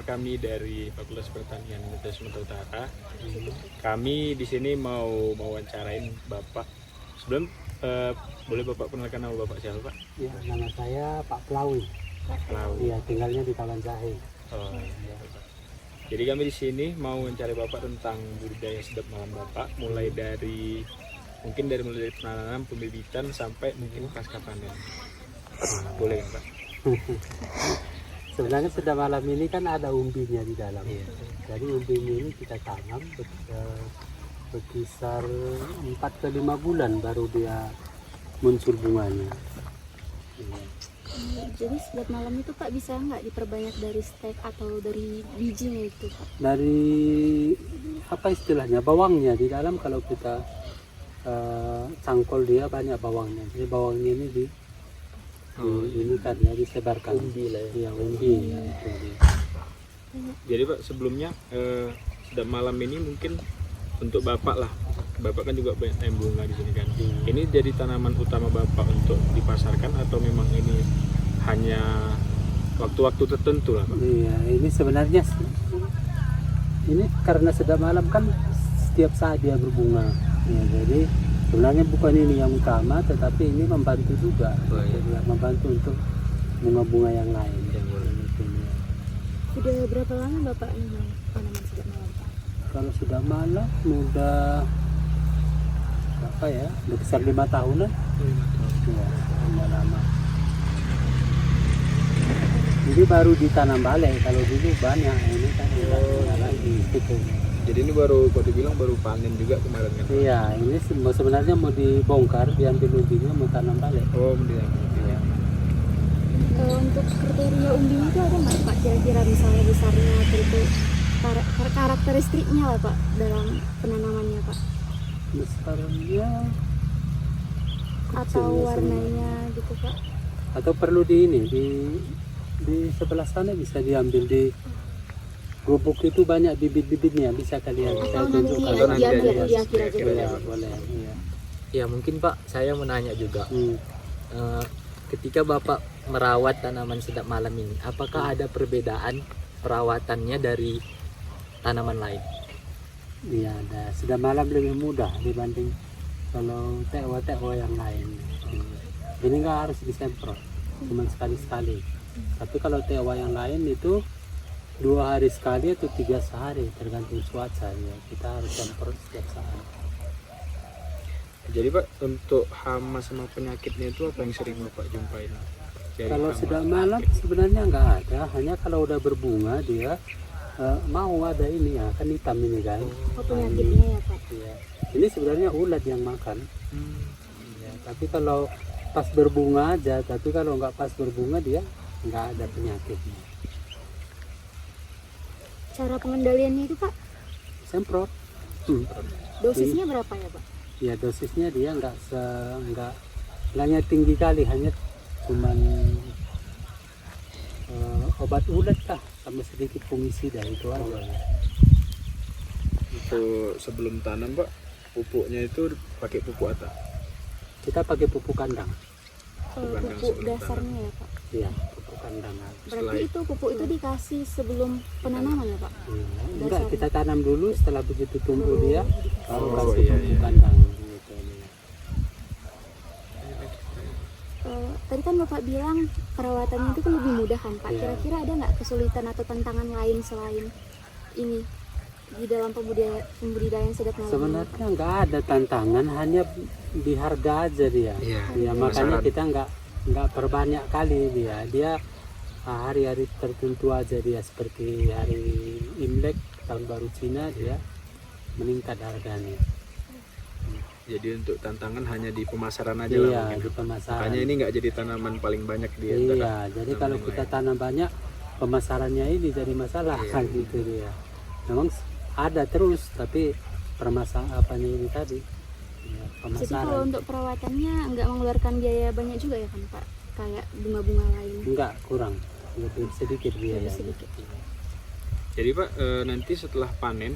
kami dari Fakultas Pertanian Universitas Sumatera Utara. Kami di sini mau wawancarain Bapak. Sebelum boleh Bapak perkenalkan nama Bapak siapa, Pak? Ya, nama saya Pak Plawi. Plawi. Iya, tinggalnya di Kawan Jahe. Oh, iya, Bapak. Jadi kami di sini mau mencari Bapak tentang budidaya sedap malam Bapak, mulai dari penanaman, pembibitan sampai mungkin pasca panen. Boleh kan, Pak? Sebenarnya sedap malam ini kan ada umbinya di dalam. Iya. Jadi umbinya ini kita tanam berkisar 4 ke 5 bulan baru dia muncul bunganya. Iya. Jadi sedap malam itu Pak bisa nggak diperbanyak dari stek atau dari bijinya itu Pak? Dari apa istilahnya, bawangnya di dalam, kalau kita cangkol dia banyak bawangnya. Jadi bawangnya ini ini kan ya disebarkan. Umbi lah ya. Iya, umbi. Ya, itu dia. Jadi Pak sebelumnya sedap malam ini mungkin untuk Bapak lah. Bapak kan juga banyak tanam bunga di sini kan. Ini jadi tanaman utama Bapak untuk dipasarkan atau memang ini hanya waktu-waktu tertentu lah Pak? Iya, ini sebenarnya ini karena sedap malam kan setiap saat dia berbunga. Ya, jadi sebenarnya bukan ini yang utama, tetapi ini membantu juga. Oh, iya. Jadi, membantu untuk bunga-bunga yang lain. Gitu, ya. Sudah berapa lama Bapak ini tanaman sedap malam Pak? Kalau sudah malam udah apa ya, besar 5 tahunan. Ya, udah lama. Ini baru ditanam balik, kalau dulu banyak, ini kan udah lagi gitu. Jadi ini baru kok dibilang baru panen juga kemarin kan? Iya, ini sebenarnya mau dibongkar, diambil umbinya, mau tanam balik. Oh, kemudian. Iya. Untuk kriteria umbinya itu ada nggak Pak? Kira-kira misalnya besarnya atau itu karakteristiknya lah Pak dalam penanamannya Pak? Besarnya Atau kecilnya warnanya gitu Pak? atau perlu di ini di sebelah sana bisa diambil, di gubuk itu banyak bibit-bibitnya, bisa kalian saya Nanti tunjukkan. diambil aja, di akhir aja kira-kira dulu. Ya, boleh. Iya. Ya mungkin Pak, saya mau nanya juga. Hmm. Ketika Bapak merawat tanaman sedap malam ini, apakah ada perbedaan perawatannya dari tanaman lain? Iya, ada. Sedap malam lebih mudah dibanding kalau tekwa yang lain. Ini nggak harus disemprot, cuma sekali-sekali. Tapi kalau tekwa yang lain itu 2 hari sekali atau 3 sehari, tergantung cuaca ya. Kita harus semprot setiap saat. Jadi Pak untuk hama sama penyakitnya itu apa yang sering Bapak jumpain? Dari Kalau hama sedang sama malam penyakit? sebenarnya nggak ada, hanya kalau udah berbunga dia mau ada ini ya, kan hitam ini kan. Oh, penyakitnya ya Pak? Iya. Ini sebenarnya ulat yang makan. Hmm. Ya, tapi kalau pas berbunga aja, tapi kalau nggak pas berbunga dia nggak ada penyakitnya. Cara pengendaliannya itu Pak? Semprot. Dosisnya berapa ya Pak? Ya dosisnya dia nggak hanya tinggi kali, hanya cuman obat ulat kah sama sedikit fungisida itu aja. Itu sebelum tanam Pak, pupuknya itu pakai pupuk apa? Kita pakai pupuk kandang. Kandang Pupuk sebelum dasarnya ya Pak? Iya, pupuk kandang. Berarti itu pupuk itu dikasih sebelum penanaman ya Pak? Iya. Enggak, kita tanam dulu, setelah begitu tumbuh dia baru Oh, kasih iya, pupuk iya. kandang gitu. Tadi kan Bapak bilang perawatannya itu kan lebih mudah kan Pak? Iya. Kira-kira ada nggak kesulitan atau tantangan lain selain ini di dalam pembudidayaan sedap malam? Sebenarnya nggak ada tantangan, hanya di harga aja dia. Iya. Ya, makanya kita nggak perbanyak kali dia. Dia hari-hari tertentu aja dia, seperti hari Imlek, tahun baru Cina, dia meningkat harganya. Jadi untuk tantangan hanya di pemasaran aja Iya, lah mungkin. di pemasaran. Makanya ini nggak jadi tanaman paling banyak di antara Iya, jadi kalau tanaman kita lain. tanam banyak, pemasarannya ini jadi masalah Iya. kan gitu dia. Memang ada terus, tapi permasalahan apanya ini tadi, ya, Jadi kalau pemasaran. untuk perawatannya nggak mengeluarkan biaya banyak juga ya kan Pak? Kayak bunga-bunga lain? Enggak, kurang, lebih sedikit biayanya. sedikit. Jadi Pak nanti setelah panen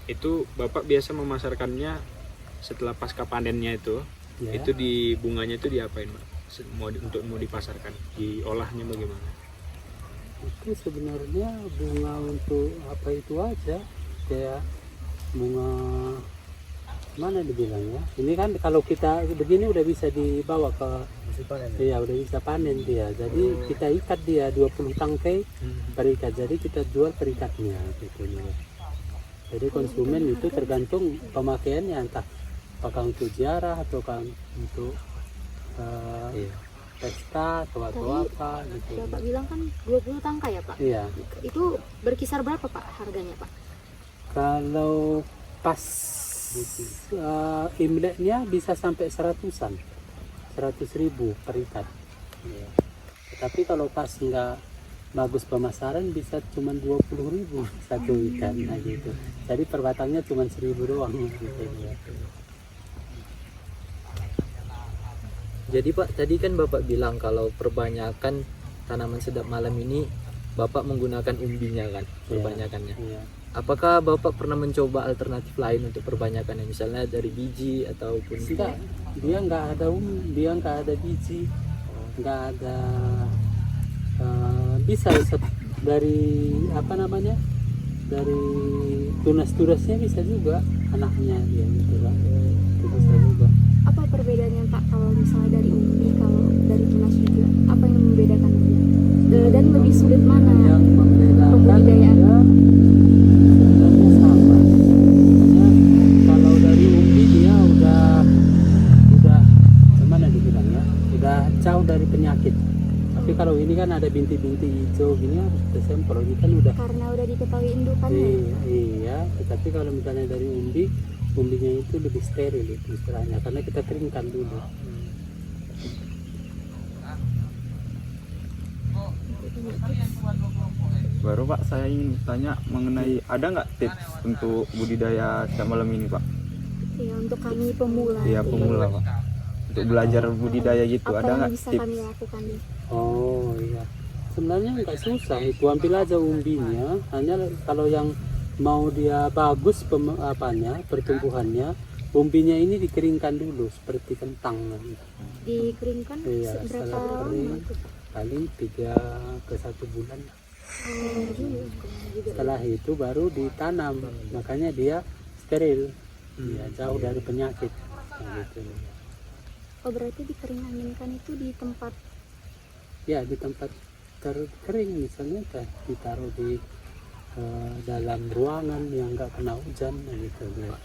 itu Bapak biasa memasarkannya setelah pasca panennya Ya. itu di bunganya itu diapain Pak? Mau dipasarkan, diolahnya bagaimana? Itu sebenarnya bunga untuk apa itu aja, kayak bunga mana dibilangnya. Ini kan kalau kita begini udah bisa dibawa ke iya udah bisa panen dia. Jadi kita ikat dia 20 tangkai per ikat. Jadi kita jual per ikatnya gitu ya. Jadi konsumen itu tergantung pemakaiannya, entah apakah untuk ziarah atau kan untuk pesta atau apa gitu. Bapak bilang kan 20 tangkai ya Pak? Iya. Itu berkisar berapa Pak harganya Pak? Kalau pas Imleknya bisa sampai 100-an, 100.000 per ikat. Iya. Tapi kalau pas nggak bagus pemasaran bisa cuma 20.000 satu ikan, nah gitu. Jadi per batangnya cuma 1.000 doang gitu. Ya. Jadi Pak, tadi kan Bapak bilang kalau perbanyakan tanaman sedap malam ini Bapak menggunakan umbinya kan, perbanyakannya. Iya. Apakah Bapak pernah mencoba alternatif lain untuk perbanyakannya, misalnya dari biji ataupun Enggak, dia nggak ada dia nggak ada biji, nggak ada bisa dari apa namanya, dari tunas-tunasnya bisa juga anaknya dia gitu kan, itu bisa juga. Apa perbedaannya Pak kalau misalnya dari umbi, kalau dari tunas juga? Apa yang membedakan dia? Dan lebih sulit mana Yang membedakan pembudidayaan? dia sebenarnya sama. Ya, kalau dari umbi dia udah gimana dibilang ya, udah jauh dari penyakit. Tapi kalau ini kan ada bintik-bintik hijau gini harus kita semprot, ini kan udah Karena udah diketahui indukannya. iya. Tetapi kalau misalnya dari umbinya itu lebih steril itu istilahnya, karena kita keringkan dulu. Baru Pak, saya ingin tanya mengenai ada nggak tips untuk budidaya sedap malam ini Pak? Ya, untuk kami pemula. Iya pemula Pak, untuk belajar budidaya gitu, Apa ada yang nggak bisa tips? kami lakukan nih? Oh iya, sebenarnya nggak susah itu, ambil aja umbinya. Hanya kalau yang mau dia bagus pertumbuhannya, umbinya ini dikeringkan dulu seperti kentang. Dikeringkan Iya, berapa setelah lama kering, tuh? paling 3 ke 1 bulan. Juga. Setelah itu baru ditanam, makanya dia steril, dia jauh dari penyakit. Nah, gitu. Oh berarti dikering-anginkan itu di tempat Ya di tempat terkering, misalnya ditaruh di dalam ruangan yang nggak kena hujan, nah gitu ya.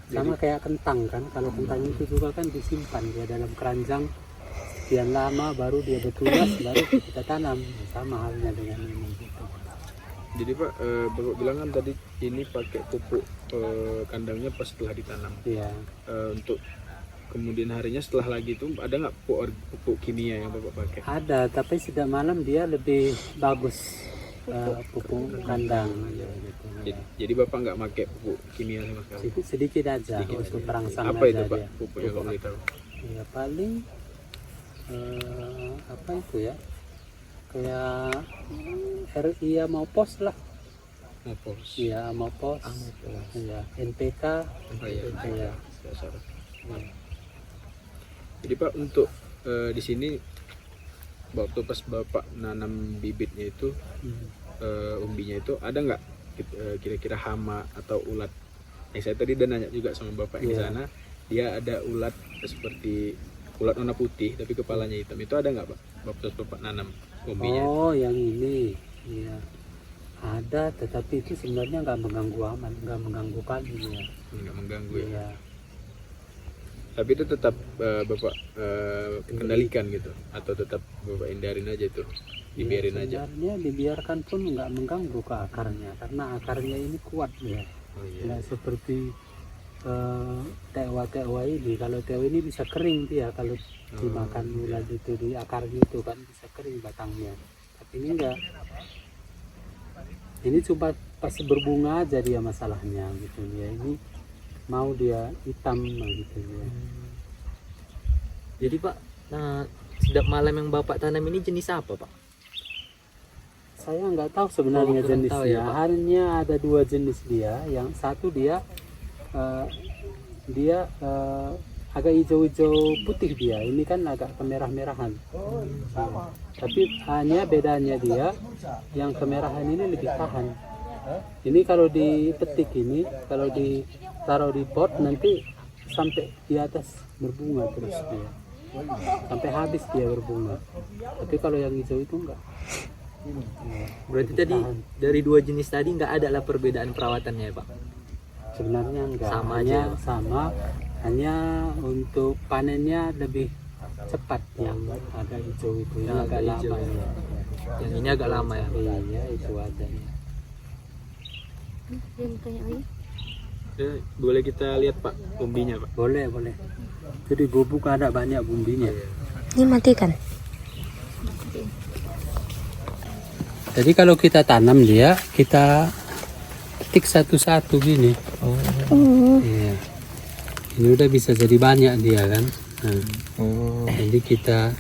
Sama kayak kentang kan, kalau kentang itu juga kan disimpan dia dalam keranjang sekian lama, baru dia bertunas, baru kita tanam. Sama halnya dengan ini gitu. Jadi Pak, Bapak bilang kan tadi ini pakai pupuk kandangnya pas setelah ditanam. Iya. Untuk kemudian harinya setelah lagi itu ada nggak pupuk kimia yang Bapak pakai? Ada, tapi sedap malam dia lebih bagus pupuk kandang ya, gitu. Jadi Bapak nggak pakai pupuk kimia sama sekali? Sedikit aja untuk perangsang Apa aja itu Pak dia. pupuknya kalau boleh tahu? Ya paling apa itu ya, kayak RI mau pos lah, Mopos. iya mau pos, ya NPK, Oh iya. iya. Dasar. Jadi Pak, untuk di sini waktu pas Bapak nanam bibitnya itu, umbinya itu ada nggak kira-kira hama atau ulat? Saya tadi udah nanya juga sama Bapak yang di Iya. sana, dia ada ulat seperti ulat warna putih tapi kepalanya hitam. Itu ada nggak Pak waktu Bapak nanam umbinya? Oh yang ini, iya ada, tetapi itu sebenarnya nggak mengganggu aman, nggak mengganggu padi ya. Nggak mengganggu ya. Iya. Tapi itu tetap Bapak kendalikan gitu, atau tetap Bapak hindarin aja tuh, dibiarin aja. Sebenarnya dibiarkan pun nggak mengganggu ke akarnya, karena akarnya ini kuat ya. Oh iya. Nggak seperti tewa ini. Kalau tewa ini bisa kering dia kalau dimakan ulat itu di akarnya itu kan bisa kering batangnya. Tapi ini enggak. Ini cuma pas berbunga aja dia masalahnya gitu ya. Ini mau dia hitam gitu ya. Jadi Pak, nah sedap malam yang Bapak tanam ini jenis apa Pak? Saya nggak tahu sebenarnya kurang tahu jenisnya. ya, Pak? Hanya ada 2 jenis dia. Yang satu dia agak hijau-hijau putih dia. Ini kan agak kemerah-merahan. Tapi hanya bedanya dia yang kemerahan ini lebih tahan. Ini kalau dipetik ini, kalau ditaruh di pot nanti sampai di atas berbunga terus dia. Sampai habis dia berbunga. Tapi kalau yang hijau itu enggak. Berarti tadi dari dua jenis tadi nggak ada lah perbedaan perawatannya ya Pak? Sebenarnya enggak. Sama Hanya aja. sama. Hanya untuk panennya lebih cepat yang ada hijau itu, yang Yang agak agak lama hijau. ya. Yang ini agak lama ya? Iya, itu ada. Dia mau tanya lagi. Boleh kita lihat Pak umbinya Pak? Boleh, boleh. Jadi gubuk ada banyak bumbinya. Ini matikan. Jadi kalau kita tanam dia, kita petik satu-satu gini. Oh. Iya. Ini udah bisa jadi banyak dia kan. Nah, Oh. jadi kita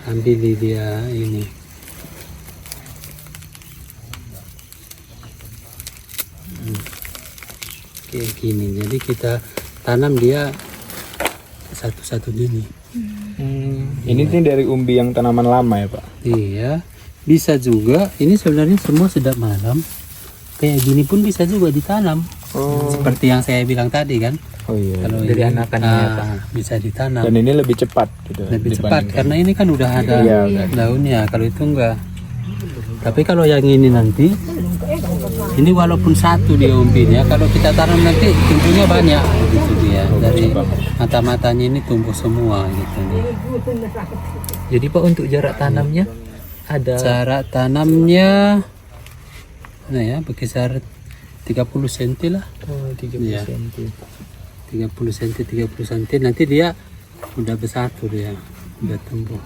ambil dia ini. Kayak gini. Jadi kita tanam dia satu-satu gini. Ini tuh dari umbi yang tanaman lama ya Pak? Iya, bisa juga. Ini sebenarnya semua sedap malam. Kayak gini pun bisa juga ditanam. Seperti yang saya bilang tadi kan. Oh iya. Kalau Dari ini, anakannya ya, Pak? bisa ditanam. Dan ini lebih cepat gitu. Lebih cepat dibandingkan. karena ini kan udah ada Iya, udah. daunnya. Kalau itu enggak. Tapi kalau yang ini nanti, ini walaupun satu dia umbinya, kalau kita tanam nanti tumbuhnya banyak gitu dia. Dari mata-matanya ini tumbuh semua gitu. Jadi Pak untuk jarak tanamnya ada Jarak tanamnya, nah ya berkisar 30 cm lah. 30 Iya. cm. 30 cm nanti dia udah besar tuh dia, udah tumbuh.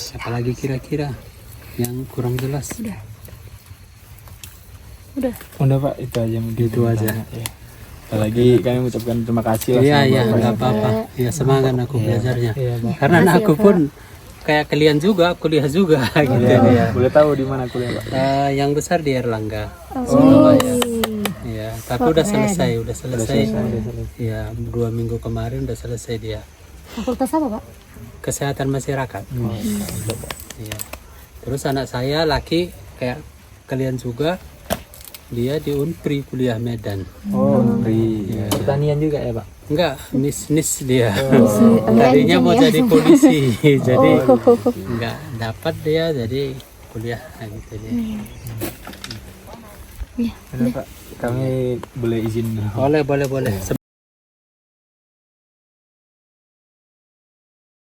Apalagi kira-kira yang kurang jelas. Udah Pak, itu aja mungkin. Itu aja. Ya. Apalagi kami mengucapkan terima kasih lah Iya sama iya Bapak. nggak apa-apa. Ya semangat aku belajarnya. Iya, Pak. Karena aku pun kayak kalian juga kuliah juga gitu. Iya. Boleh tahu di mana kuliah Pak? Yang besar di Erlangga. Oh. Ya, tapi udah selesai. Ya 2 minggu kemarin udah selesai dia. Fakultas apa, Pak? Kesehatan masyarakat. Iya. Terus anak saya laki kayak kalian juga, dia di Unpri kuliah Medan. Oh, Pertanian juga ya Pak? Enggak, bisnis dia. Tadinya mau jadi polisi, jadi enggak dapat dia, jadi kuliah gitu dia. Pak, kami boleh izin dulu. Boleh.